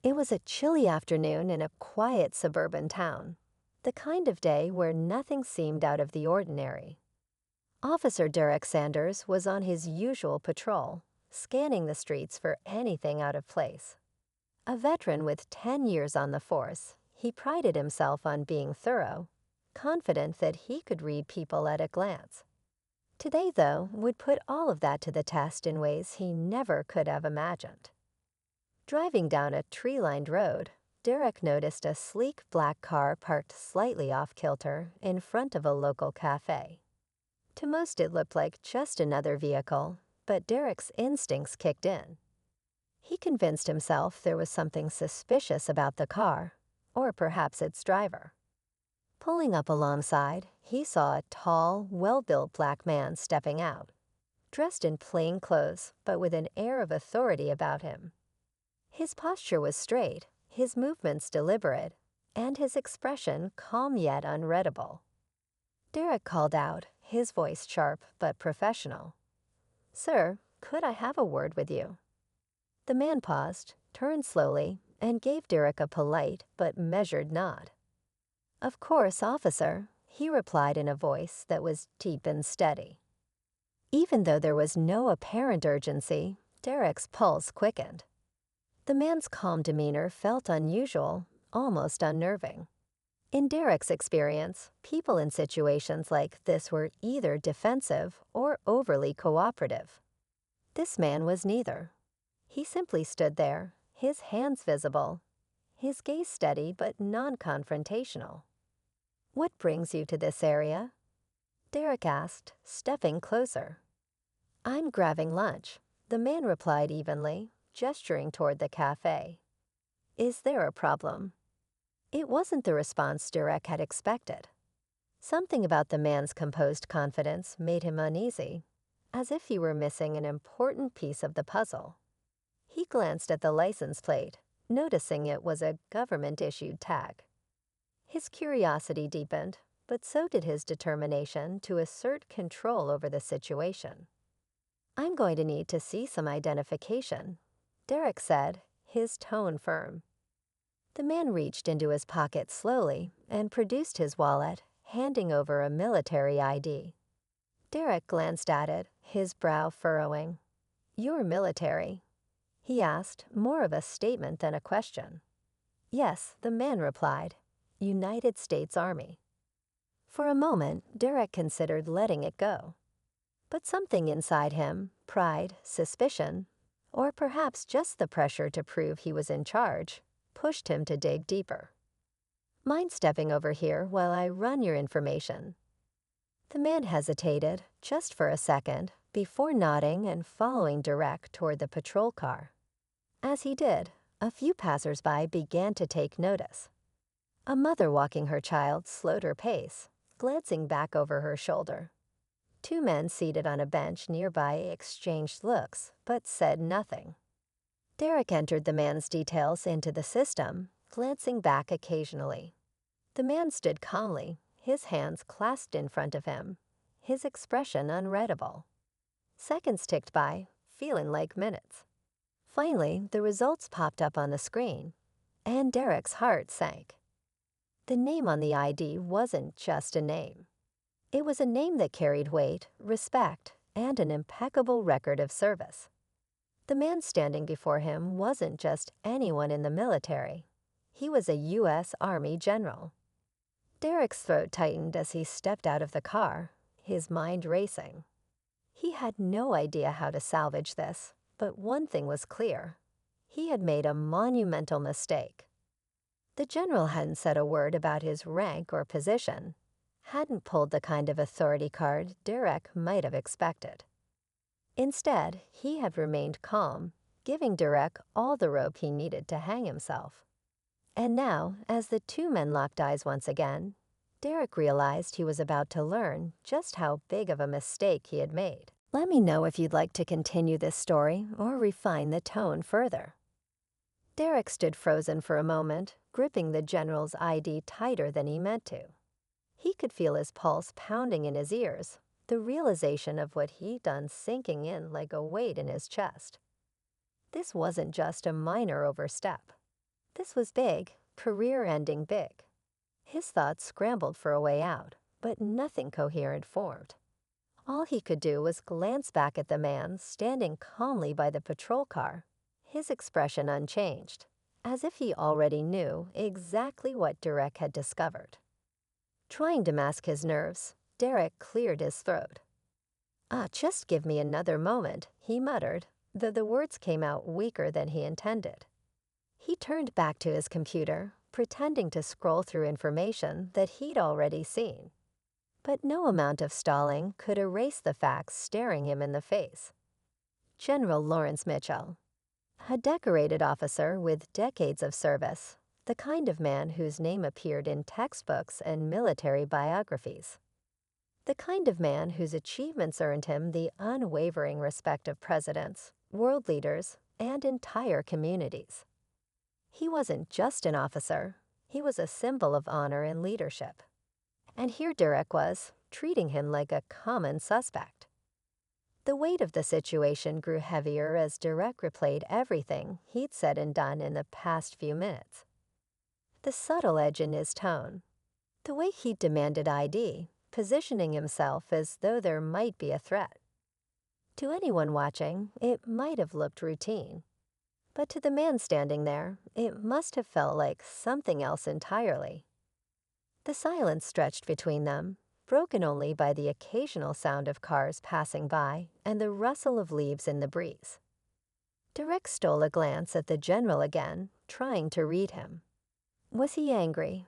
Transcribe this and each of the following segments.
It was a chilly afternoon in a quiet suburban town, the kind of day where nothing seemed out of the ordinary. Officer Derek Sanders was on his usual patrol, scanning the streets for anything out of place. A veteran with 10 years on the force, he prided himself on being thorough, confident that he could read people at a glance. Today, though, would put all of that to the test in ways he never could have imagined. Driving down a tree-lined road, Derek noticed a sleek black car parked slightly off-kilter in front of a local cafe. To most it looked like just another vehicle, but Derek's instincts kicked in. He convinced himself there was something suspicious about the car, or perhaps its driver. Pulling up alongside, he saw a tall, well-built black man stepping out, dressed in plain clothes but with an air of authority about him. His posture was straight, his movements deliberate, and his expression calm yet unreadable. Derek called out, his voice sharp but professional. "Sir, could I have a word with you?" The man paused, turned slowly, and gave Derek a polite but measured nod. "Of course, officer," he replied in a voice that was deep and steady. Even though there was no apparent urgency, Derek's pulse quickened. The man's calm demeanor felt unusual, almost unnerving. In Derek's experience, people in situations like this were either defensive or overly cooperative. This man was neither. He simply stood there, his hands visible, his gaze steady but non-confrontational. "What brings you to this area?" Derek asked, stepping closer. "I'm grabbing lunch," the man replied evenly, gesturing toward the cafe. "Is there a problem?" It wasn't the response Derek had expected. Something about the man's composed confidence made him uneasy, as if he were missing an important piece of the puzzle. He glanced at the license plate, noticing it was a government-issued tag. His curiosity deepened, but so did his determination to assert control over the situation. "I'm going to need to see some identification," Derek said, his tone firm. The man reached into his pocket slowly and produced his wallet, handing over a military ID. Derek glanced at it, his brow furrowing. "You're military?" he asked, more of a statement than a question. "Yes," the man replied. "United States Army." For a moment, Derek considered letting it go. But something inside him, pride, suspicion, or perhaps just the pressure to prove he was in charge, pushed him to dig deeper. "Mind stepping over here while I run your information?" The man hesitated, just for a second, before nodding and following Derek toward the patrol car. As he did, a few passersby began to take notice. A mother walking her child slowed her pace, glancing back over her shoulder. Two men seated on a bench nearby exchanged looks, but said nothing. Derek entered the man's details into the system, glancing back occasionally. The man stood calmly, his hands clasped in front of him, his expression unreadable. Seconds ticked by, feeling like minutes. Finally, the results popped up on the screen, and Derek's heart sank. The name on the ID wasn't just a name. It was a name that carried weight, respect, and an impeccable record of service. The man standing before him wasn't just anyone in the military. He was a U.S. Army general. Derek's throat tightened as he stepped out of the car, his mind racing. He had no idea how to salvage this, but one thing was clear. He had made a monumental mistake. The general hadn't said a word about his rank or position, hadn't pulled the kind of authority card Derek might have expected. Instead, he had remained calm, giving Derek all the rope he needed to hang himself. And now, as the two men locked eyes once again, Derek realized he was about to learn just how big of a mistake he had made. Let me know if you'd like to continue this story or refine the tone further. Derek stood frozen for a moment, gripping the general's ID tighter than he meant to. He could feel his pulse pounding in his ears, the realization of what he'd done sinking in like a weight in his chest. This wasn't just a minor overstep. This was big, career-ending big. His thoughts scrambled for a way out, but nothing coherent formed. All he could do was glance back at the man standing calmly by the patrol car, his expression unchanged, as if he already knew exactly what Derek had discovered. Trying to mask his nerves, Derek cleared his throat. Just give me another moment," he muttered, though the words came out weaker than he intended. He turned back to his computer, pretending to scroll through information that he'd already seen. But no amount of stalling could erase the facts staring him in the face. General Lawrence Mitchell, a decorated officer with decades of service, the kind of man whose name appeared in textbooks and military biographies. The kind of man whose achievements earned him the unwavering respect of presidents, world leaders, and entire communities. He wasn't just an officer, he was a symbol of honor and leadership. And here Derek was, treating him like a common suspect. The weight of the situation grew heavier as Derek replayed everything he'd said and done in the past few minutes. The subtle edge in his tone, the way he demanded ID, positioning himself as though there might be a threat. To anyone watching, it might have looked routine. But to the man standing there, it must have felt like something else entirely. The silence stretched between them, broken only by the occasional sound of cars passing by and the rustle of leaves in the breeze. Derek stole a glance at the general again, trying to read him. Was he angry?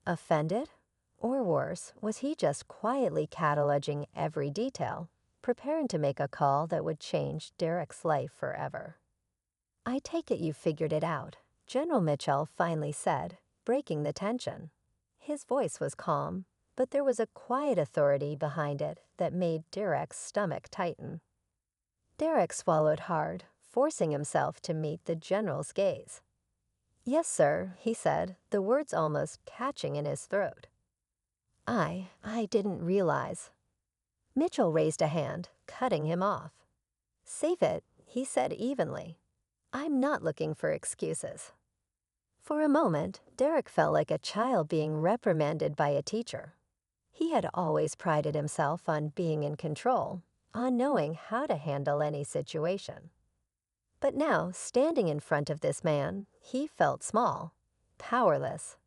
Offended? Or worse, was he just quietly cataloging every detail, preparing to make a call that would change Derek's life forever? "I take it you figured it out," General Mitchell finally said, breaking the tension. His voice was calm, but there was a quiet authority behind it that made Derek's stomach tighten. Derek swallowed hard, forcing himself to meet the general's gaze. "Yes, sir," he said, the words almost catching in his throat. I didn't realize." Mitchell raised a hand, cutting him off. "Save it," he said evenly. "I'm not looking for excuses." For a moment, Derek felt like a child being reprimanded by a teacher. He had always prided himself on being in control, on knowing how to handle any situation. But now, standing in front of this man, he felt small, powerless.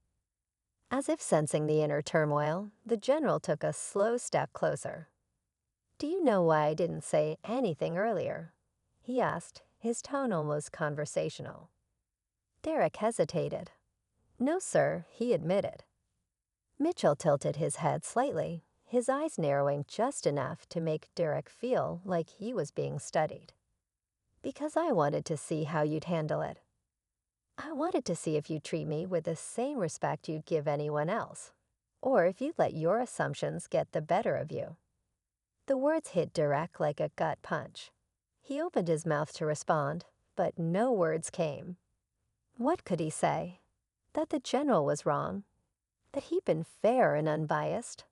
As if sensing the inner turmoil, the general took a slow step closer. "Do you know why I didn't say anything earlier?" he asked, his tone almost conversational. Derek hesitated. "No, sir," he admitted. Mitchell tilted his head slightly, his eyes narrowing just enough to make Derek feel like he was being studied. "Because I wanted to see how you'd handle it. I wanted to see if you'd treat me with the same respect you'd give anyone else, or if you'd let your assumptions get the better of you." The words hit Derek like a gut punch. He opened his mouth to respond, but no words came. What could he say? That the general was wrong? That he'd been fair and unbiased?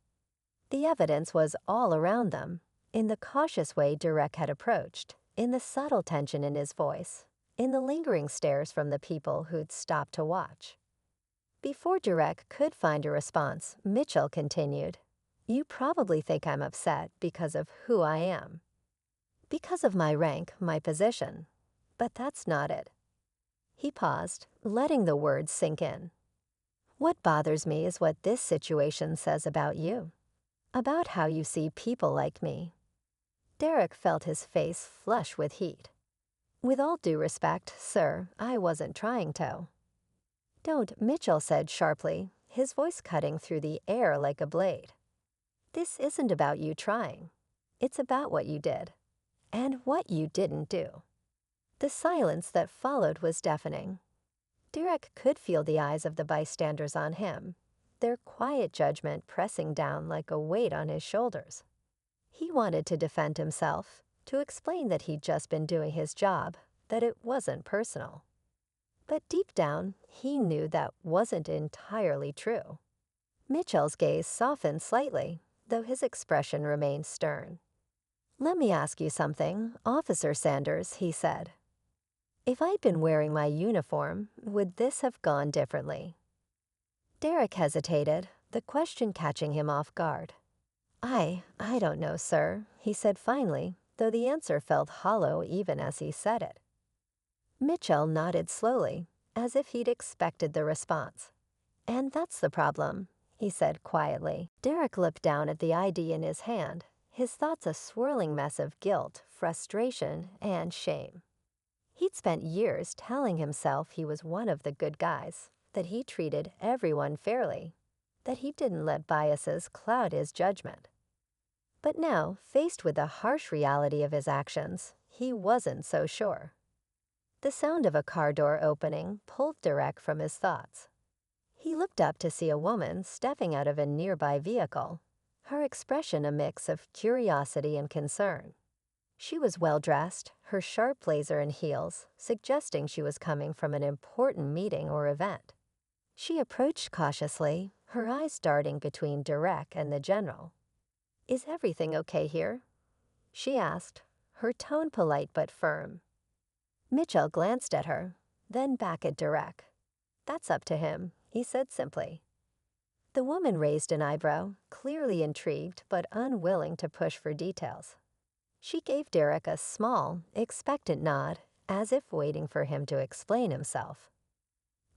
The evidence was all around them, in the cautious way Derek had approached, in the subtle tension in his voice, in the lingering stares from the people who'd stopped to watch. Before Derek could find a response, Mitchell continued, "You probably think I'm upset because of who I am. Because of my rank, my position. But that's not it." He paused, letting the words sink in. "What bothers me is what this situation says about you. About how you see people like me." Derek felt his face flush with heat. "With all due respect, sir, I wasn't trying to." "Don't," Mitchell said sharply, his voice cutting through the air like a blade. "This isn't about you trying. It's about what you did. And what you didn't do." The silence that followed was deafening. Derek could feel the eyes of the bystanders on him, their quiet judgment pressing down like a weight on his shoulders. He wanted to defend himself, to explain that he'd just been doing his job, that it wasn't personal. But deep down, he knew that wasn't entirely true. Mitchell's gaze softened slightly, though his expression remained stern. "Let me ask you something, Officer Sanders," he said. If I'd been wearing my uniform, would this have gone differently? Derek hesitated, the question catching him off guard. I don't know, sir, he said finally, though the answer felt hollow even as he said it. Mitchell nodded slowly, as if he'd expected the response. And that's the problem, he said quietly. Derek looked down at the ID in his hand, his thoughts a swirling mess of guilt, frustration, and shame. He'd spent years telling himself he was one of the good guys, that he treated everyone fairly, that he didn't let biases cloud his judgment. But now, faced with the harsh reality of his actions, he wasn't so sure. The sound of a car door opening pulled Derek from his thoughts. He looked up to see a woman stepping out of a nearby vehicle, her expression a mix of curiosity and concern. She was well-dressed, her sharp blazer and heels suggesting she was coming from an important meeting or event. She approached cautiously, her eyes darting between Derek and the general. "Is everything okay here?" she asked, her tone polite but firm. Mitchell glanced at her, then back at Derek. "That's up to him," he said simply. The woman raised an eyebrow, clearly intrigued but unwilling to push for details. She gave Derek a small, expectant nod, as if waiting for him to explain himself.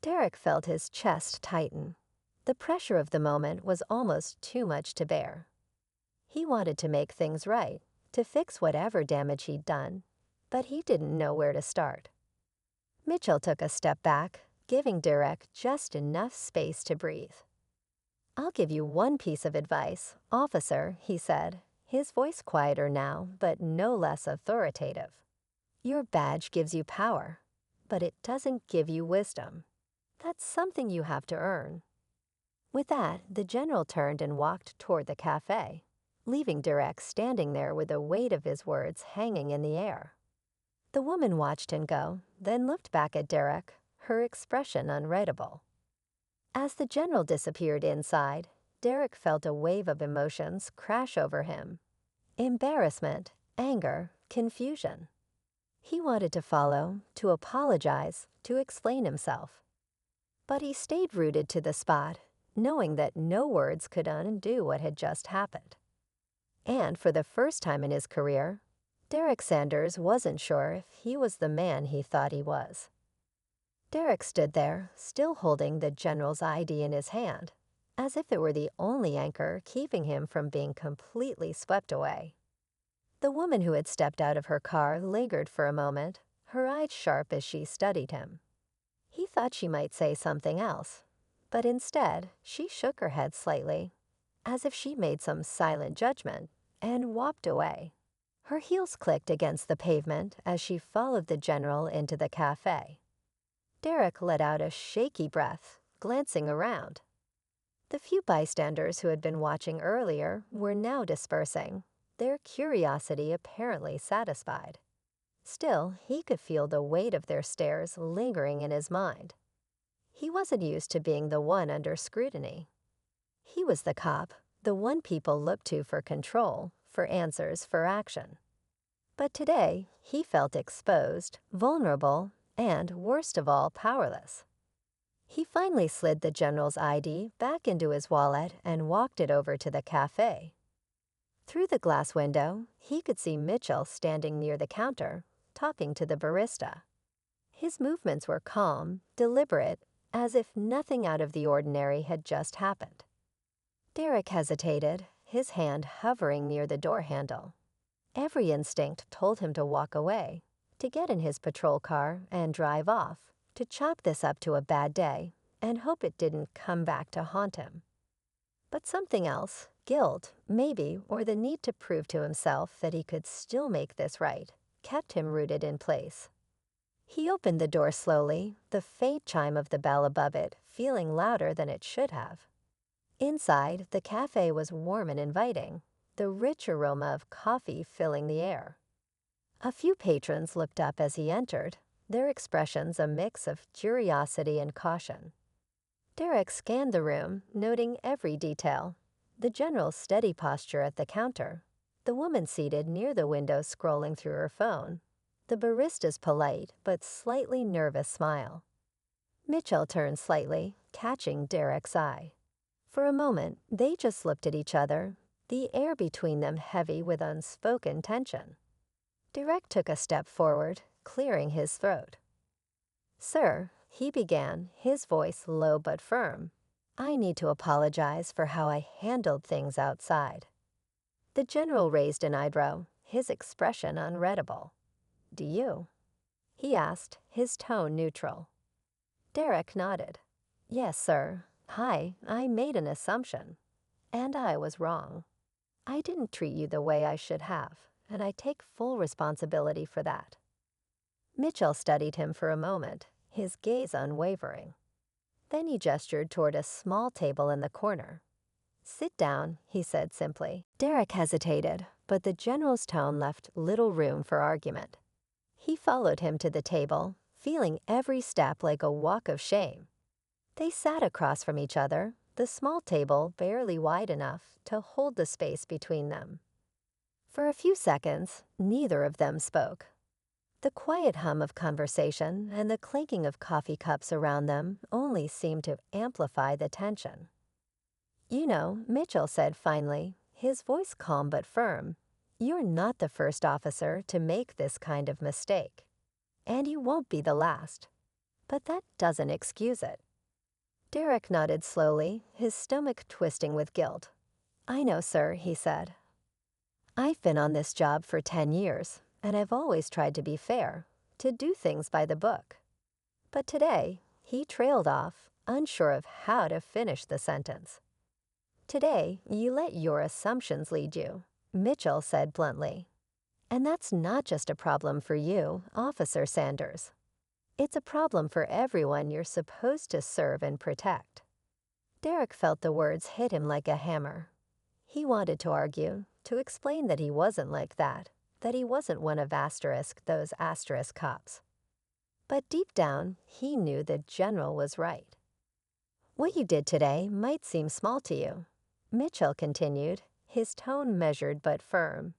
Derek felt his chest tighten. The pressure of the moment was almost too much to bear. He wanted to make things right, to fix whatever damage he'd done, but he didn't know where to start. Mitchell took a step back, giving Derek just enough space to breathe. "I'll give you one piece of advice, officer," he said, his voice quieter now, but no less authoritative. "Your badge gives you power, but it doesn't give you wisdom. That's something you have to earn." With that, the general turned and walked toward the cafe, leaving Derek standing there with the weight of his words hanging in the air. The woman watched him go, then looked back at Derek, her expression unreadable. As the general disappeared inside, Derek felt a wave of emotions crash over him. Embarrassment, anger, confusion. He wanted to follow, to apologize, to explain himself. But he stayed rooted to the spot, knowing that no words could undo what had just happened. And for the first time in his career, Derek Sanders wasn't sure if he was the man he thought he was. Derek stood there, still holding the general's ID in his hand, as if it were the only anchor keeping him from being completely swept away. The woman who had stepped out of her car lingered for a moment, her eyes sharp as she studied him. He thought she might say something else, but instead she shook her head slightly, as if she made some silent judgment, and walked away. Her heels clicked against the pavement as she followed the general into the cafe. Derek let out a shaky breath, glancing around. The few bystanders who had been watching earlier were now dispersing, their curiosity apparently satisfied. Still, he could feel the weight of their stares lingering in his mind. He wasn't used to being the one under scrutiny. He was the cop, the one people looked to for control, for answers, for action. But today, he felt exposed, vulnerable, and, worst of all, powerless. He finally slid the general's ID back into his wallet and walked it over to the cafe. Through the glass window, he could see Mitchell standing near the counter, talking to the barista. His movements were calm, deliberate, as if nothing out of the ordinary had just happened. Derek hesitated, his hand hovering near the door handle. Every instinct told him to walk away, to get in his patrol car and drive off, to chalk this up to a bad day and hope it didn't come back to haunt him. But something else, guilt, maybe, or the need to prove to himself that he could still make this right, kept him rooted in place. He opened the door slowly, the faint chime of the bell above it feeling louder than it should have. Inside, the cafe was warm and inviting, the rich aroma of coffee filling the air. A few patrons looked up as he entered, their expressions a mix of curiosity and caution. Derek scanned the room, noting every detail: the general's steady posture at the counter, the woman seated near the window scrolling through her phone, the barista's polite but slightly nervous smile. Mitchell turned slightly, catching Derek's eye. For a moment, they just looked at each other, the air between them heavy with unspoken tension. Derek took a step forward, clearing his throat. "Sir," he began, his voice low but firm, "I need to apologize for how I handled things outside." The general raised an eyebrow, his expression unreadable. "Do you?" he asked, his tone neutral. Derek nodded. "Yes, sir. I made an assumption. And I was wrong. I didn't treat you the way I should have, and I take full responsibility for that." Mitchell studied him for a moment, his gaze unwavering. Then he gestured toward a small table in the corner. "Sit down," he said simply. Derek hesitated, but the general's tone left little room for argument. He followed him to the table, feeling every step like a walk of shame. They sat across from each other, the small table barely wide enough to hold the space between them. For a few seconds, neither of them spoke. The quiet hum of conversation and the clinking of coffee cups around them only seemed to amplify the tension. "You know," Mitchell said finally, his voice calm but firm, "you're not the first officer to make this kind of mistake. And you won't be the last. But that doesn't excuse it." Derek nodded slowly, his stomach twisting with guilt. "I know, sir," he said. "I've been on this job for 10 years, and I've always tried to be fair, to do things by the book." But today, he trailed off, unsure of how to finish the sentence. "Today, you let your assumptions lead you," Mitchell said bluntly. "And that's not just a problem for you, Officer Sanders. It's a problem for everyone you're supposed to serve and protect." Derek felt the words hit him like a hammer. He wanted to argue, to explain that he wasn't like that he wasn't one of those asterisk cops. But deep down, he knew the general was right. "What you did today might seem small to you," Mitchell continued, his tone measured but firm.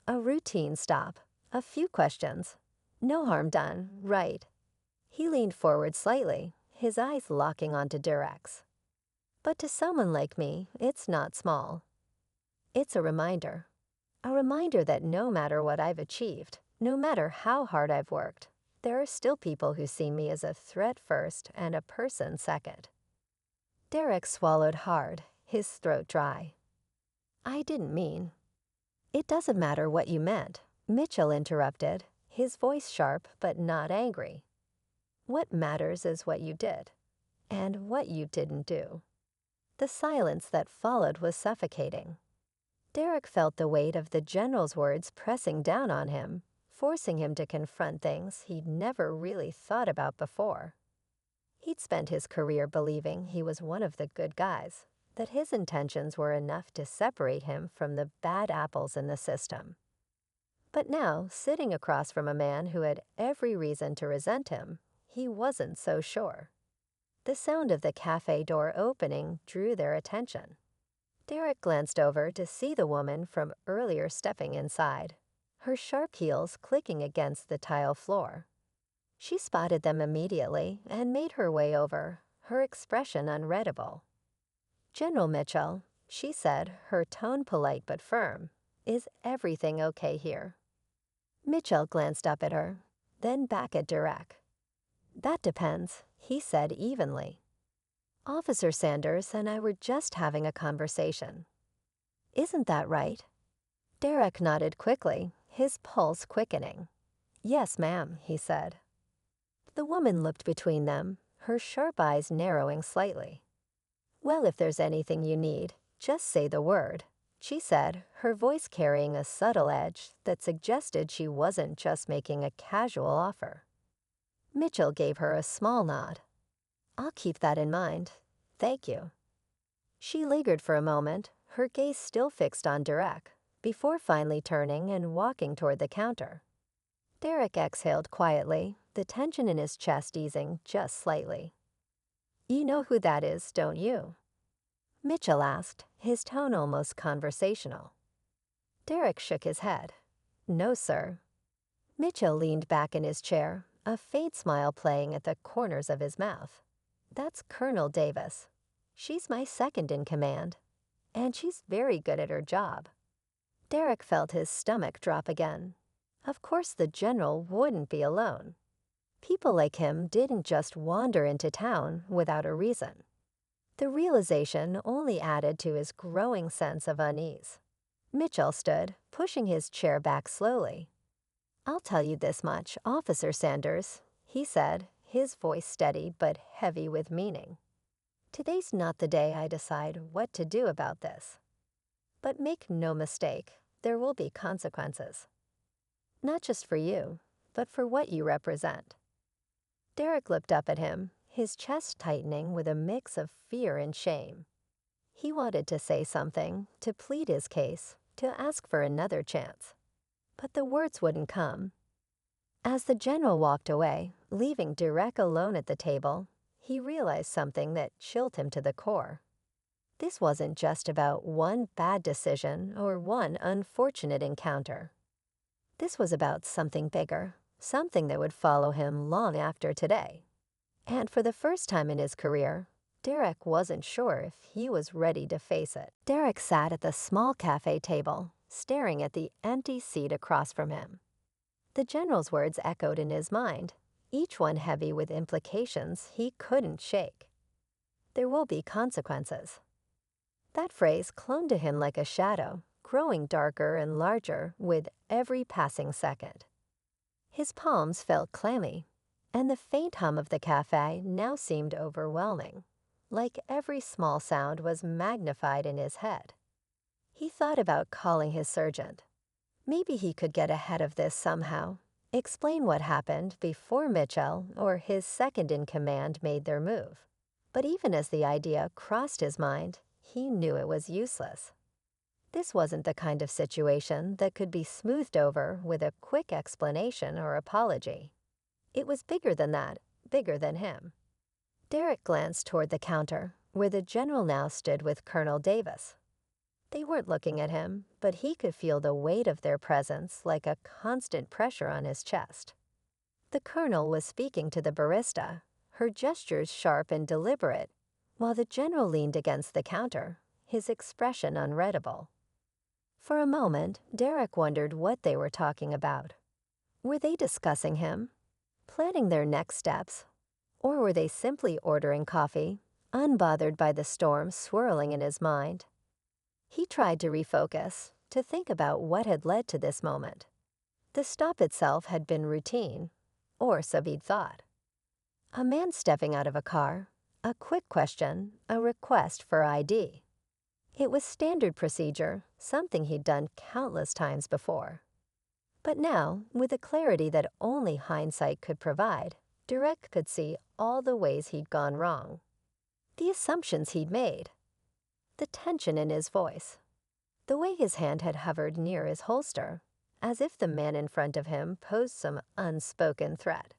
"A routine stop, a few questions. No harm done, right?" He leaned forward slightly, his eyes locking onto Derek's. "But to someone like me, it's not small. It's a reminder. A reminder that no matter what I've achieved, no matter how hard I've worked, there are still people who see me as a threat first and a person second." Derek swallowed hard, his throat dry. "I didn't mean—" "It doesn't matter what you meant," Mitchell interrupted, his voice sharp but not angry. "What matters is what you did, and what you didn't do." The silence that followed was suffocating. Derek felt the weight of the general's words pressing down on him, forcing him to confront things he'd never really thought about before. He'd spent his career believing he was one of the good guys, that his intentions were enough to separate him from the bad apples in the system. But now, sitting across from a man who had every reason to resent him, he wasn't so sure. The sound of the cafe door opening drew their attention. Derek glanced over to see the woman from earlier stepping inside, her sharp heels clicking against the tile floor. She spotted them immediately and made her way over, her expression unreadable. "General Mitchell," she said, her tone polite but firm, "is everything okay here?" Mitchell glanced up at her, then back at Derek. "That depends," he said evenly. "Officer Sanders and I were just having a conversation." "Isn't that right?" Derek nodded quickly, his pulse quickening. "Yes, ma'am," he said. The woman looked between them, her sharp eyes narrowing slightly. "Well, if there's anything you need, just say the word," she said, her voice carrying a subtle edge that suggested she wasn't just making a casual offer. Mitchell gave her a small nod. "I'll keep that in mind. Thank you." She lingered for a moment, her gaze still fixed on Derek, before finally turning and walking toward the counter. Derek exhaled quietly, the tension in his chest easing just slightly. "You know who that is, don't you?" Mitchell asked, his tone almost conversational. Derek shook his head. "No, sir." Mitchell leaned back in his chair, a faint smile playing at the corners of his mouth. "That's Colonel Davis. She's my second in command, and she's very good at her job." Derek felt his stomach drop again. Of course the general wouldn't be alone. People like him didn't just wander into town without a reason. The realization only added to his growing sense of unease. Mitchell stood, pushing his chair back slowly. "I'll tell you this much, Officer Sanders," he said, his voice steady but heavy with meaning. "Today's not the day I decide what to do about this. But make no mistake, there will be consequences. Not just for you, but for what you represent." Derek looked up at him, his chest tightening with a mix of fear and shame. He wanted to say something, to plead his case, to ask for another chance. But the words wouldn't come. As the general walked away, leaving Derek alone at the table, he realized something that chilled him to the core. This wasn't just about one bad decision or one unfortunate encounter. This was about something bigger, something that would follow him long after today. And for the first time in his career, Derek wasn't sure if he was ready to face it. Derek sat at the small cafe table, staring at the empty seat across from him. The general's words echoed in his mind, each one heavy with implications he couldn't shake. There will be consequences. That phrase clung to him like a shadow, growing darker and larger with every passing second. His palms felt clammy, and the faint hum of the cafe now seemed overwhelming, like every small sound was magnified in his head. He thought about calling his sergeant. Maybe he could get ahead of this somehow, explain what happened before Mitchell or his second-in-command made their move. But even as the idea crossed his mind, he knew it was useless. This wasn't the kind of situation that could be smoothed over with a quick explanation or apology. It was bigger than that, bigger than him. Derek glanced toward the counter, where the general now stood with Colonel Davis. They weren't looking at him, but he could feel the weight of their presence like a constant pressure on his chest. The colonel was speaking to the barista, her gestures sharp and deliberate, while the general leaned against the counter, his expression unreadable. For a moment, Derek wondered what they were talking about. Were they discussing him, planning their next steps, or were they simply ordering coffee, unbothered by the storm swirling in his mind? He tried to refocus, to think about what had led to this moment. The stop itself had been routine, or so he'd thought. A man stepping out of a car, a quick question, a request for ID. It was standard procedure, something he'd done countless times before. But now, with the clarity that only hindsight could provide, Derek could see all the ways he'd gone wrong. The assumptions he'd made. The tension in his voice. The way his hand had hovered near his holster, as if the man in front of him posed some unspoken threat.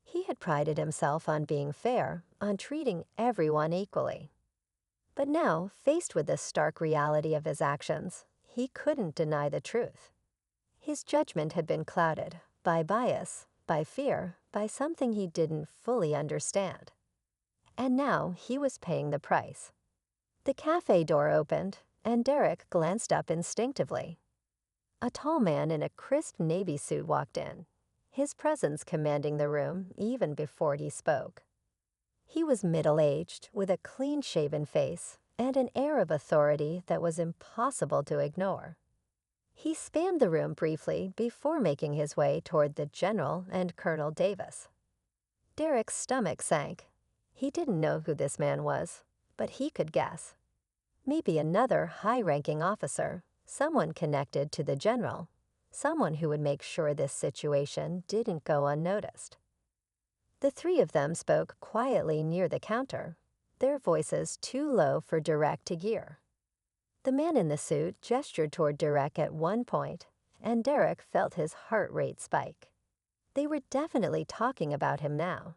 He had prided himself on being fair, on treating everyone equally. But now, faced with the stark reality of his actions, he couldn't deny the truth. His judgment had been clouded by bias, by fear, by something he didn't fully understand. And now he was paying the price. The cafe door opened, and Derek glanced up instinctively. A tall man in a crisp navy suit walked in, his presence commanding the room even before he spoke. He was middle-aged, with a clean-shaven face and an air of authority that was impossible to ignore. He spanned the room briefly before making his way toward the general and Colonel Davis. Derek's stomach sank. He didn't know who this man was, but he could guess. Maybe another high-ranking officer, someone connected to the general, someone who would make sure this situation didn't go unnoticed. The three of them spoke quietly near the counter, their voices too low for Derek to hear. The man in the suit gestured toward Derek at one point, and Derek felt his heart rate spike. They were definitely talking about him now.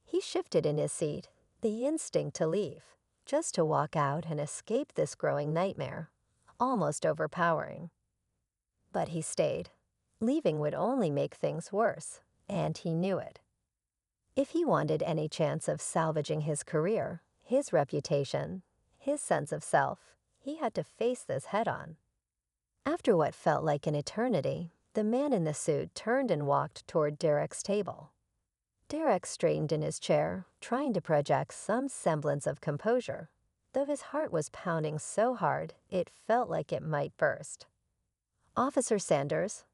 He shifted in his seat, the instinct to leave, just to walk out and escape this growing nightmare, almost overpowering. But he stayed. Leaving would only make things worse, and he knew it. If he wanted any chance of salvaging his career, his reputation, his sense of self, he had to face this head-on. After what felt like an eternity, the man in the suit turned and walked toward Derek's table. Derek straightened in his chair, trying to project some semblance of composure, though his heart was pounding so hard it felt like it might burst. "Officer Sanders?"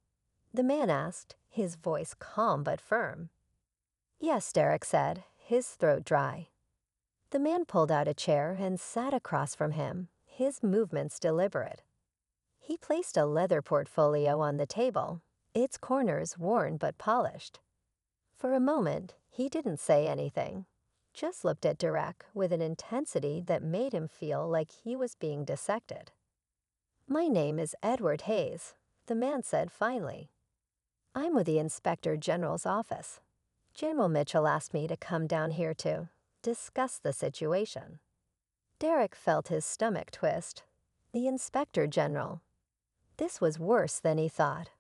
the man asked, his voice calm but firm. "Yes," Derek said, his throat dry. The man pulled out a chair and sat across from him, his movements deliberate. He placed a leather portfolio on the table, its corners worn but polished. For a moment, he didn't say anything, just looked at Derek with an intensity that made him feel like he was being dissected. "My name is Edward Hayes," the man said finally. "I'm with the Inspector General's office. General Mitchell asked me to come down here to discuss the situation." Derek felt his stomach twist. The Inspector General. This was worse than he thought.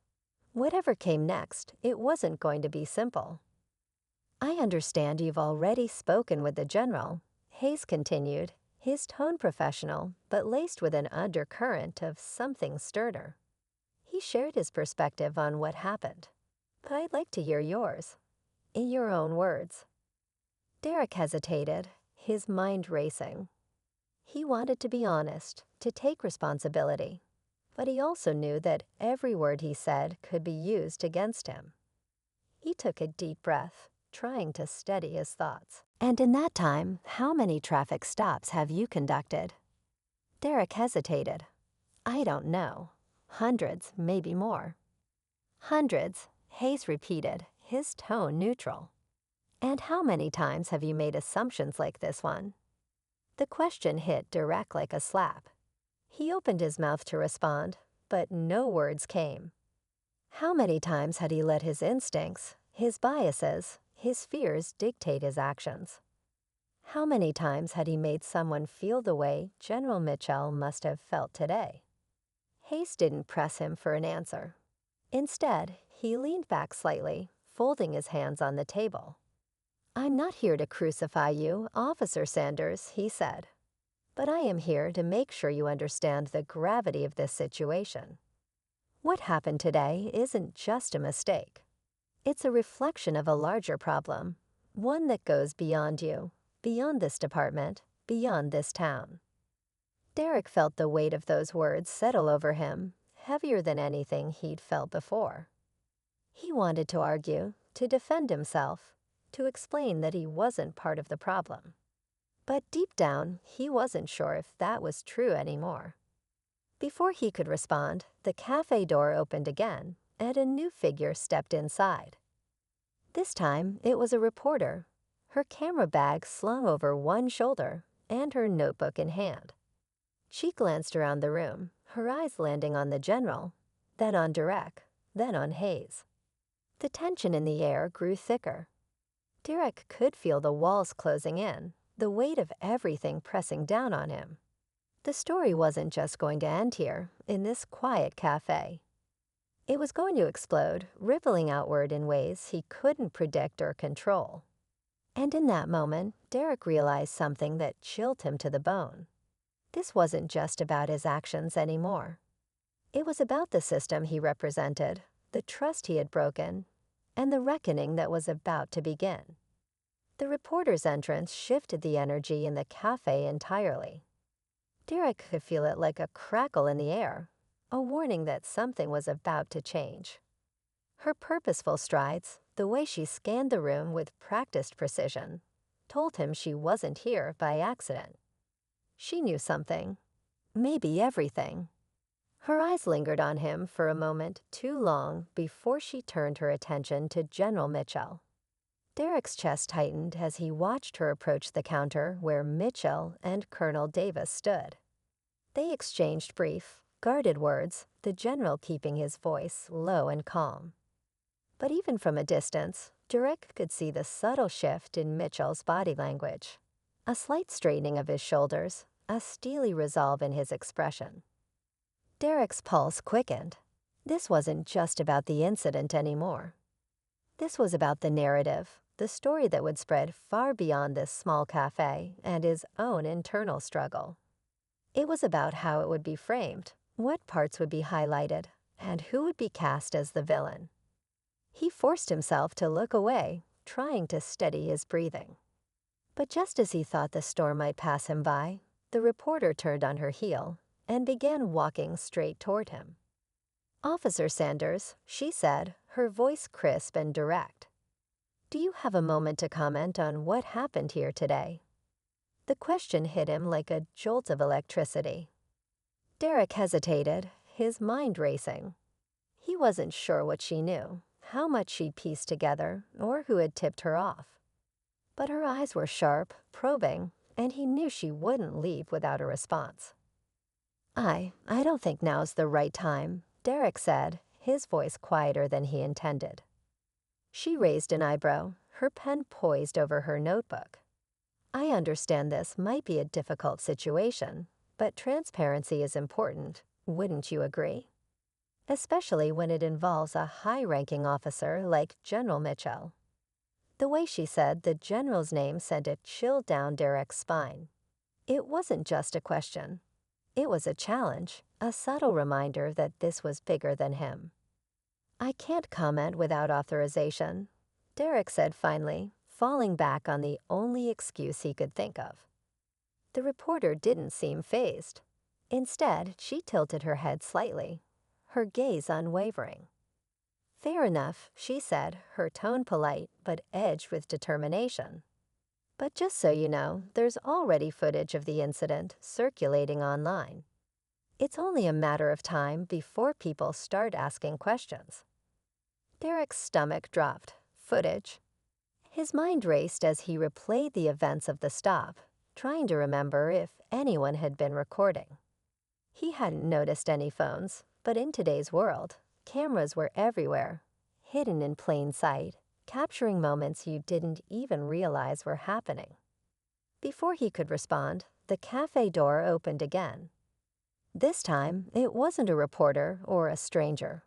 Whatever came next, it wasn't going to be simple. "I understand you've already spoken with the general," Hayes continued, his tone professional but laced with an undercurrent of something sterner. He shared his perspective on what happened. "But I'd like to hear yours, in your own words." Derek hesitated, his mind racing. He wanted to be honest, to take responsibility, but he also knew that every word he said could be used against him. He took a deep breath, trying to steady his thoughts. "And in that time, how many traffic stops have you conducted?" Derek hesitated. "I don't know. Hundreds, maybe more." "Hundreds," Hayes repeated, his tone neutral. "And how many times have you made assumptions like this one?" The question hit Derek like a slap. He opened his mouth to respond, but no words came. How many times had he let his instincts, his biases, his fears dictate his actions? How many times had he made someone feel the way General Mitchell must have felt today? Hayes didn't press him for an answer. Instead, he leaned back slightly, folding his hands on the table. "I'm not here to crucify you, Officer Sanders," he said. "But I am here to make sure you understand the gravity of this situation. What happened today isn't just a mistake. It's a reflection of a larger problem, one that goes beyond you, beyond this department, beyond this town." Derek felt the weight of those words settle over him, heavier than anything he'd felt before. He wanted to argue, to defend himself, to explain that he wasn't part of the problem. But deep down, he wasn't sure if that was true anymore. Before he could respond, the cafe door opened again, and a new figure stepped inside. This time, it was a reporter, her camera bag slung over one shoulder and her notebook in hand. She glanced around the room, her eyes landing on the general, then on Derek, then on Hayes. The tension in the air grew thicker. Derek could feel the walls closing in, the weight of everything pressing down on him. The story wasn't just going to end here, in this quiet cafe. It was going to explode, rippling outward in ways he couldn't predict or control. And in that moment, Derek realized something that chilled him to the bone. This wasn't just about his actions anymore. It was about the system he represented, the trust he had broken, and the reckoning that was about to begin. The reporter's entrance shifted the energy in the cafe entirely. Derek could feel it like a crackle in the air, a warning that something was about to change. Her purposeful strides, the way she scanned the room with practiced precision, told him she wasn't here by accident. She knew something, maybe everything. Her eyes lingered on him for a moment too long before she turned her attention to General Mitchell. Derek's chest tightened as he watched her approach the counter where Mitchell and Colonel Davis stood. They exchanged brief, guarded words, the general keeping his voice low and calm. But even from a distance, Derek could see the subtle shift in Mitchell's body language, a slight straightening of his shoulders, a steely resolve in his expression. Derek's pulse quickened. This wasn't just about the incident anymore. This was about the narrative, the story that would spread far beyond this small cafe and his own internal struggle. It was about how it would be framed, what parts would be highlighted, and who would be cast as the villain. He forced himself to look away, trying to steady his breathing. But just as he thought the storm might pass him by, the reporter turned on her heel and began walking straight toward him. "Officer Sanders," she said, her voice crisp and direct. "Do you have a moment to comment on what happened here today?" The question hit him like a jolt of electricity. Derek hesitated, his mind racing. He wasn't sure what she knew, how much she'd pieced together, or who had tipped her off. But her eyes were sharp, probing, and he knew she wouldn't leave without a response. I don't think now's the right time," Derek said, his voice quieter than he intended. She raised an eyebrow, her pen poised over her notebook. "I understand this might be a difficult situation, but transparency is important, wouldn't you agree? Especially when it involves a high-ranking officer like General Mitchell." The way she said the general's name sent a chill down Derek's spine. It wasn't just a question. It was a challenge, a subtle reminder that this was bigger than him. "I can't comment without authorization," Derek said finally, falling back on the only excuse he could think of. The reporter didn't seem fazed. Instead, she tilted her head slightly, her gaze unwavering. "Fair enough," she said, her tone polite but edged with determination. "But just so you know, there's already footage of the incident circulating online. It's only a matter of time before people start asking questions." Derek's stomach dropped. Footage. His mind raced as he replayed the events of the stop, trying to remember if anyone had been recording. He hadn't noticed any phones, but in today's world, cameras were everywhere, hidden in plain sight, capturing moments you didn't even realize were happening. Before he could respond, the cafe door opened again. This time, it wasn't a reporter or a stranger.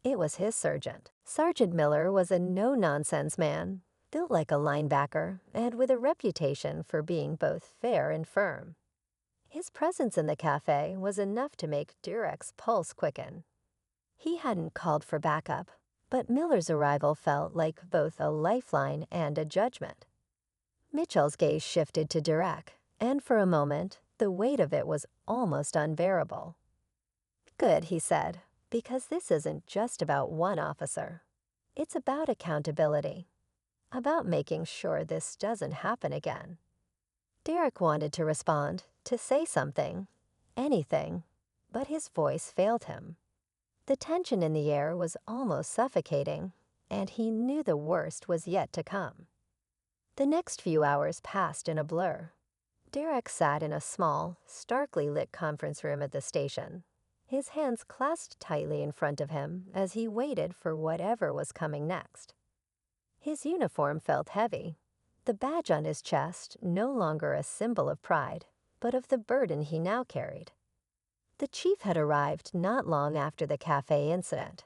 It was his sergeant. Sergeant Miller was a no-nonsense man, built like a linebacker and with a reputation for being both fair and firm. His presence in the cafe was enough to make Derek's pulse quicken. He hadn't called for backup, but Miller's arrival felt like both a lifeline and a judgment. Mitchell's gaze shifted to Derek, and for a moment, the weight of it was almost unbearable. "Good," he said, "because this isn't just about one officer. It's about accountability, about making sure this doesn't happen again." Derek wanted to respond, to say something, anything, but his voice failed him. The tension in the air was almost suffocating, and he knew the worst was yet to come. The next few hours passed in a blur. Derek sat in a small, starkly lit conference room at the station, his hands clasped tightly in front of him as he waited for whatever was coming next. His uniform felt heavy, the badge on his chest no longer a symbol of pride, but of the burden he now carried. The chief had arrived not long after the cafe incident,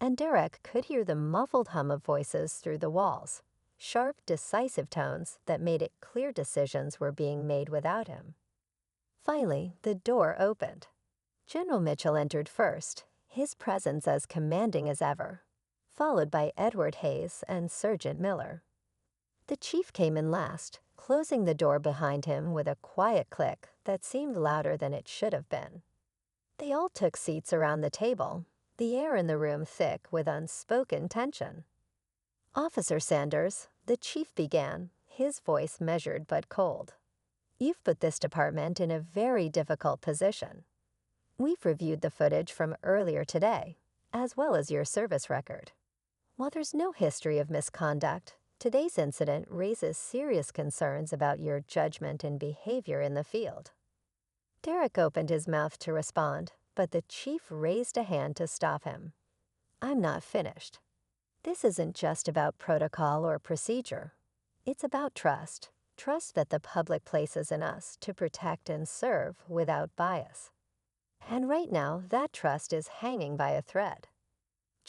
and Derek could hear the muffled hum of voices through the walls, sharp, decisive tones that made it clear decisions were being made without him. Finally, the door opened. General Mitchell entered first, his presence as commanding as ever, followed by Edward Hayes and Sergeant Miller. The chief came in last, closing the door behind him with a quiet click that seemed louder than it should have been. They all took seats around the table, the air in the room thick with unspoken tension. "Officer Sanders," the chief began, his voice measured but cold. "You've put this department in a very difficult position. We've reviewed the footage from earlier today, as well as your service record. While there's no history of misconduct, today's incident raises serious concerns about your judgment and behavior in the field." Derek opened his mouth to respond, but the chief raised a hand to stop him. "I'm not finished. This isn't just about protocol or procedure. It's about trust, trust that the public places in us to protect and serve without bias. And right now, that trust is hanging by a thread.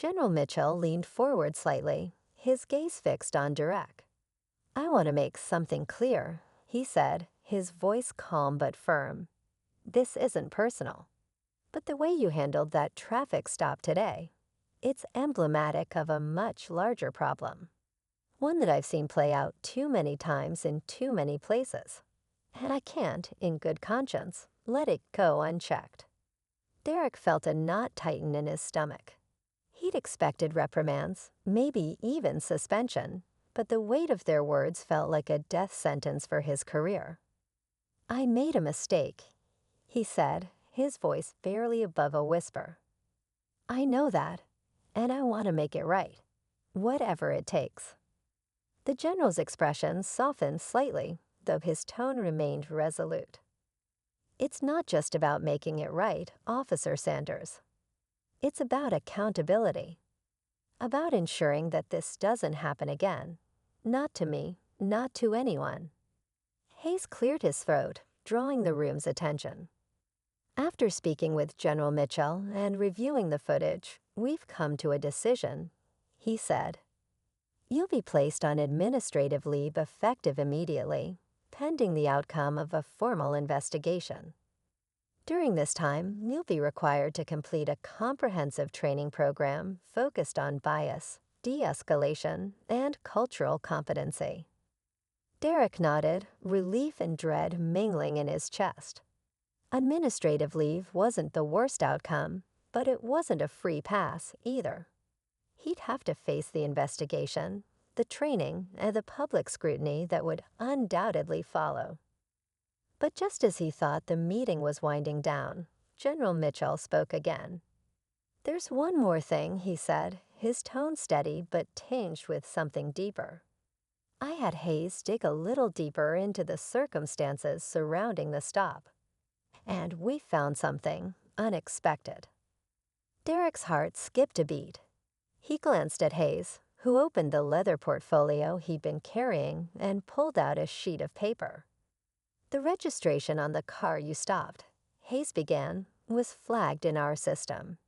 General Mitchell leaned forward slightly, his gaze fixed on Derek. "I want to make something clear," he said, his voice calm but firm. "This isn't personal. But the way you handled that traffic stop today, it's emblematic of a much larger problem. One that I've seen play out too many times in too many places. And I can't, in good conscience, let it go unchecked." Derek felt a knot tighten in his stomach. He'd expected reprimands, maybe even suspension, but the weight of their words felt like a death sentence for his career. "I made a mistake," he said, his voice barely above a whisper. "I know that, and I want to make it right, whatever it takes." The general's expression softened slightly, though his tone remained resolute. "It's not just about making it right, Officer Sanders. It's about accountability. About ensuring that this doesn't happen again. Not to me, not to anyone." Hayes cleared his throat, drawing the room's attention. "After speaking with General Mitchell and reviewing the footage, we've come to a decision," he said. "You'll be placed on administrative leave effective immediately, pending the outcome of a formal investigation. During this time, you'll be required to complete a comprehensive training program focused on bias, de-escalation, and cultural competency." Derek nodded, relief and dread mingling in his chest. Administrative leave wasn't the worst outcome, but it wasn't a free pass either. He'd have to face the investigation, the training, and the public scrutiny that would undoubtedly follow. But just as he thought the meeting was winding down, General Mitchell spoke again. "There's one more thing," he said, his tone steady but tinged with something deeper. "I had Hayes dig a little deeper into the circumstances surrounding the stop, and we found something unexpected." Derek's heart skipped a beat. He glanced at Hayes, who opened the leather portfolio he'd been carrying and pulled out a sheet of paper. "The registration on the car you stopped," Hayes began, "was flagged in our system.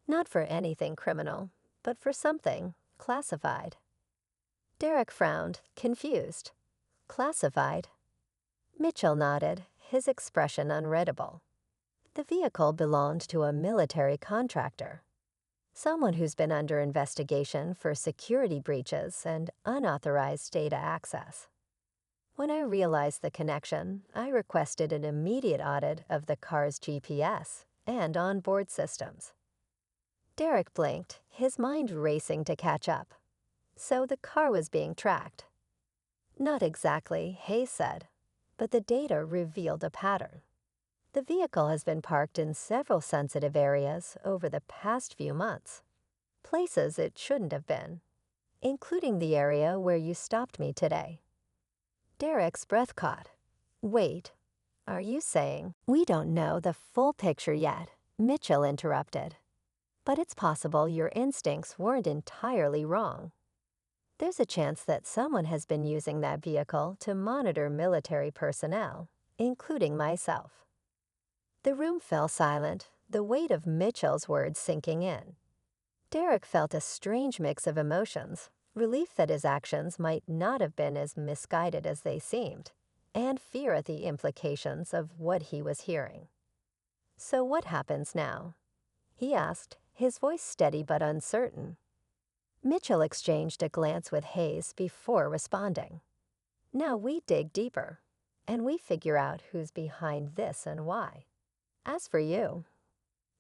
Not for anything criminal, but for something classified." Derek frowned, confused. "Classified?" Mitchell nodded, his expression unreadable. "The vehicle belonged to a military contractor. Someone who's been under investigation for security breaches and unauthorized data access. When I realized the connection, I requested an immediate audit of the car's GPS and onboard systems." Derek blinked, his mind racing to catch up. So the car was being tracked. "Not exactly," Hayes said, "but the data revealed a pattern. The vehicle has been parked in several sensitive areas over the past few months, places it shouldn't have been, including the area where you stopped me today." Derek's breath caught. "Wait, are you saying—" "We don't know the full picture yet," Mitchell interrupted. "But it's possible your instincts weren't entirely wrong. There's a chance that someone has been using that vehicle to monitor military personnel, including myself." The room fell silent, the weight of Mitchell's words sinking in. Derek felt a strange mix of emotions, relief that his actions might not have been as misguided as they seemed, and fear at the implications of what he was hearing. "So what happens now?" he asked, his voice steady but uncertain. Mitchell exchanged a glance with Hayes before responding. "Now we dig deeper, and we figure out who's behind this and why. As for you—"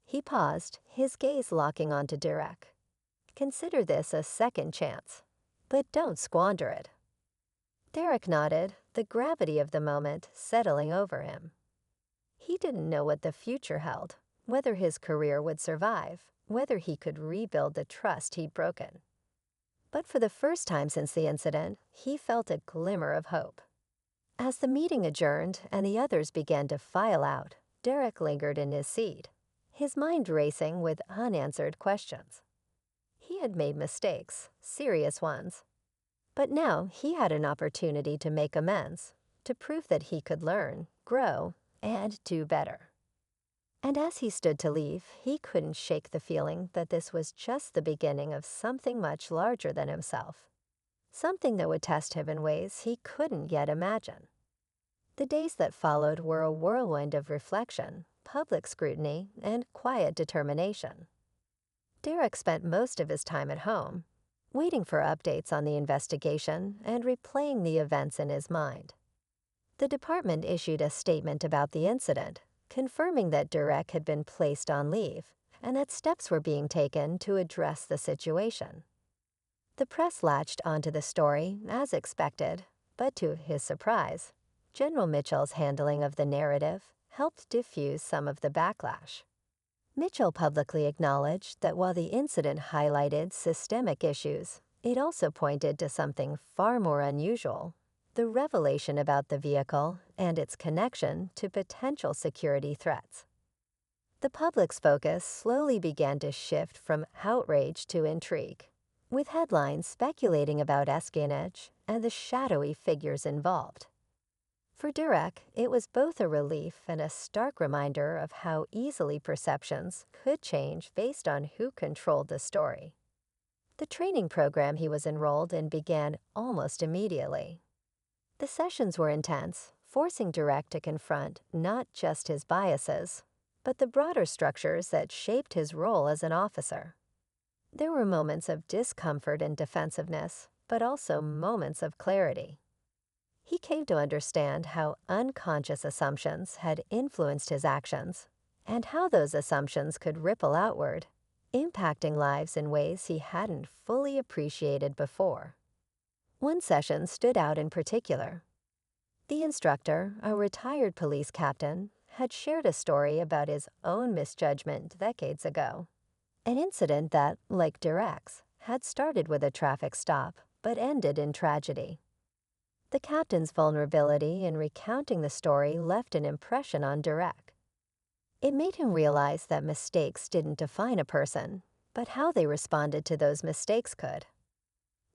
He paused, his gaze locking onto Derek. "Consider this a second chance, but don't squander it." Derek nodded, the gravity of the moment settling over him. He didn't know what the future held, whether his career would survive, whether he could rebuild the trust he'd broken. But for the first time since the incident, he felt a glimmer of hope. As the meeting adjourned and the others began to file out, Derek lingered in his seat, his mind racing with unanswered questions. He had made mistakes, serious ones. But now he had an opportunity to make amends, to prove that he could learn, grow, and do better. And as he stood to leave, he couldn't shake the feeling that this was just the beginning of something much larger than himself. Something that would test him in ways he couldn't yet imagine. The days that followed were a whirlwind of reflection, public scrutiny, and quiet determination. Derek spent most of his time at home, waiting for updates on the investigation and replaying the events in his mind. The department issued a statement about the incident, confirming that Derek had been placed on leave and that steps were being taken to address the situation. The press latched onto the story as expected, but to his surprise, General Mitchell's handling of the narrative helped diffuse some of the backlash. Mitchell publicly acknowledged that while the incident highlighted systemic issues, it also pointed to something far more unusual: the revelation about the vehicle and its connection to potential security threats. The public's focus slowly began to shift from outrage to intrigue, with headlines speculating about espionage and the shadowy figures involved. For Derek, it was both a relief and a stark reminder of how easily perceptions could change based on who controlled the story. The training program he was enrolled in began almost immediately. The sessions were intense, forcing Derek to confront not just his biases, but the broader structures that shaped his role as an officer. There were moments of discomfort and defensiveness, but also moments of clarity. He came to understand how unconscious assumptions had influenced his actions, and how those assumptions could ripple outward, impacting lives in ways he hadn't fully appreciated before. One session stood out in particular. The instructor, a retired police captain, had shared a story about his own misjudgment decades ago, an incident that, like Derek's, had started with a traffic stop but ended in tragedy. The captain's vulnerability in recounting the story left an impression on Derek. It made him realize that mistakes didn't define a person, but how they responded to those mistakes could.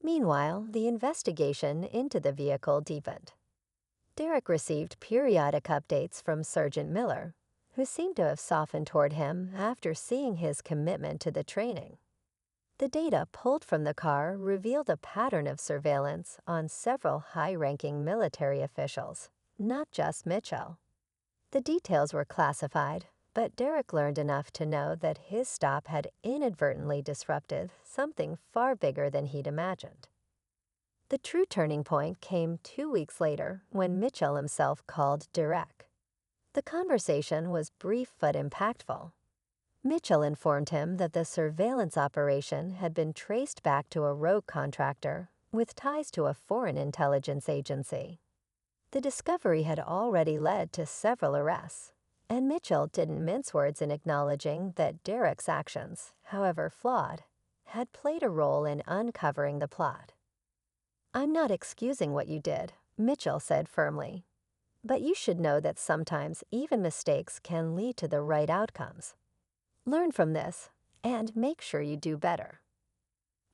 Meanwhile, the investigation into the vehicle deepened. Derek received periodic updates from Sergeant Miller, who seemed to have softened toward him after seeing his commitment to the training. The data pulled from the car revealed a pattern of surveillance on several high-ranking military officials, not just Mitchell. The details were classified, but Derek learned enough to know that his stop had inadvertently disrupted something far bigger than he'd imagined. The true turning point came 2 weeks later when Mitchell himself called Derek. The conversation was brief but impactful. Mitchell informed him that the surveillance operation had been traced back to a rogue contractor with ties to a foreign intelligence agency. The discovery had already led to several arrests, and Mitchell didn't mince words in acknowledging that Derek's actions, however flawed, had played a role in uncovering the plot. "I'm not excusing what you did," Mitchell said firmly, "but you should know that sometimes even mistakes can lead to the right outcomes. Learn from this, and make sure you do better."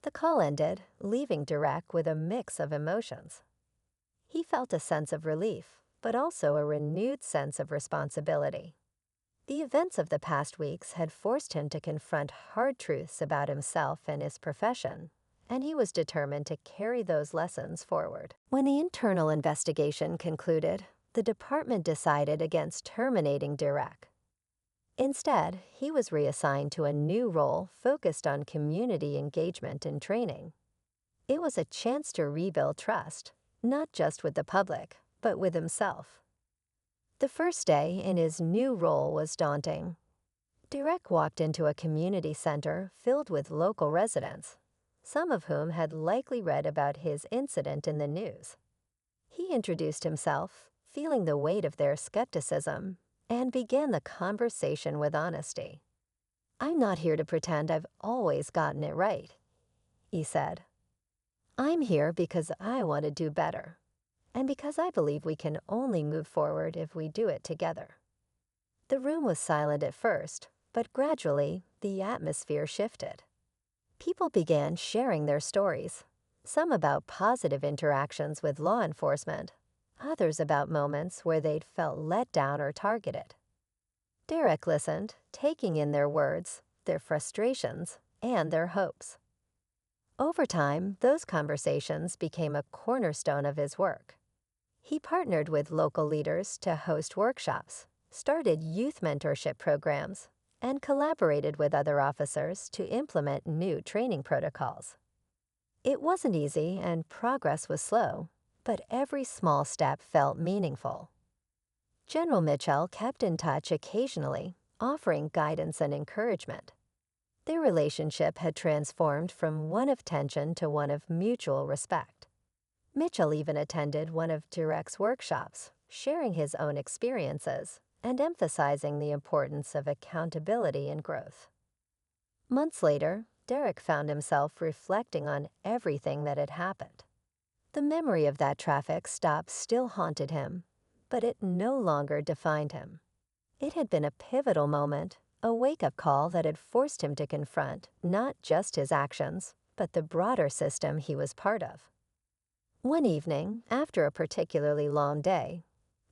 The call ended, leaving Derek with a mix of emotions. He felt a sense of relief, but also a renewed sense of responsibility. The events of the past weeks had forced him to confront hard truths about himself and his profession, and he was determined to carry those lessons forward. When the internal investigation concluded, the department decided against terminating Derek. Instead, he was reassigned to a new role focused on community engagement and training. It was a chance to rebuild trust, not just with the public, but with himself. The first day in his new role was daunting. Derek walked into a community center filled with local residents, some of whom had likely read about his incident in the news. He introduced himself, feeling the weight of their skepticism, and began the conversation with honesty. "I'm not here to pretend I've always gotten it right," he said. "I'm here because I want to do better, and because I believe we can only move forward if we do it together." The room was silent at first, but gradually the atmosphere shifted. People began sharing their stories, some about positive interactions with law enforcement, others about moments where they'd felt let down or targeted. Derek listened, taking in their words, their frustrations, and their hopes. Over time, those conversations became a cornerstone of his work. He partnered with local leaders to host workshops, started youth mentorship programs, and collaborated with other officers to implement new training protocols. It wasn't easy and progress was slow, but every small step felt meaningful. General Mitchell kept in touch occasionally, offering guidance and encouragement. Their relationship had transformed from one of tension to one of mutual respect. Mitchell even attended one of Derek's workshops, sharing his own experiences and emphasizing the importance of accountability and growth. Months later, Derek found himself reflecting on everything that had happened. The memory of that traffic stop still haunted him, but it no longer defined him. It had been a pivotal moment, a wake-up call that had forced him to confront not just his actions, but the broader system he was part of. One evening, after a particularly long day,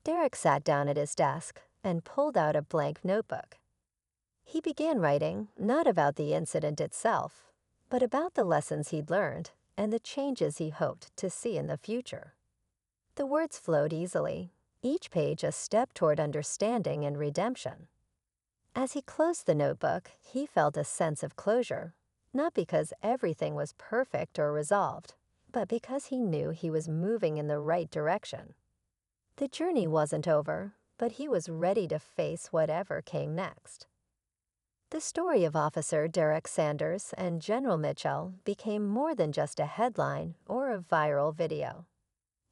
Derek sat down at his desk and pulled out a blank notebook. He began writing not about the incident itself, but about the lessons he'd learned and the changes he hoped to see in the future. The words flowed easily, each page a step toward understanding and redemption. As he closed the notebook, he felt a sense of closure, not because everything was perfect or resolved, but because he knew he was moving in the right direction. The journey wasn't over, but he was ready to face whatever came next. The story of Officer Derek Sanders and General Mitchell became more than just a headline or a viral video.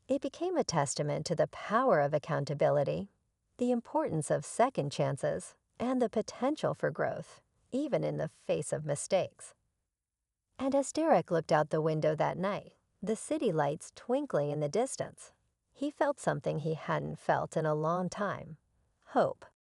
It became a testament to the power of accountability, the importance of second chances, and the potential for growth, even in the face of mistakes. And as Derek looked out the window that night, the city lights twinkling in the distance, he felt something he hadn't felt in a long time: hope.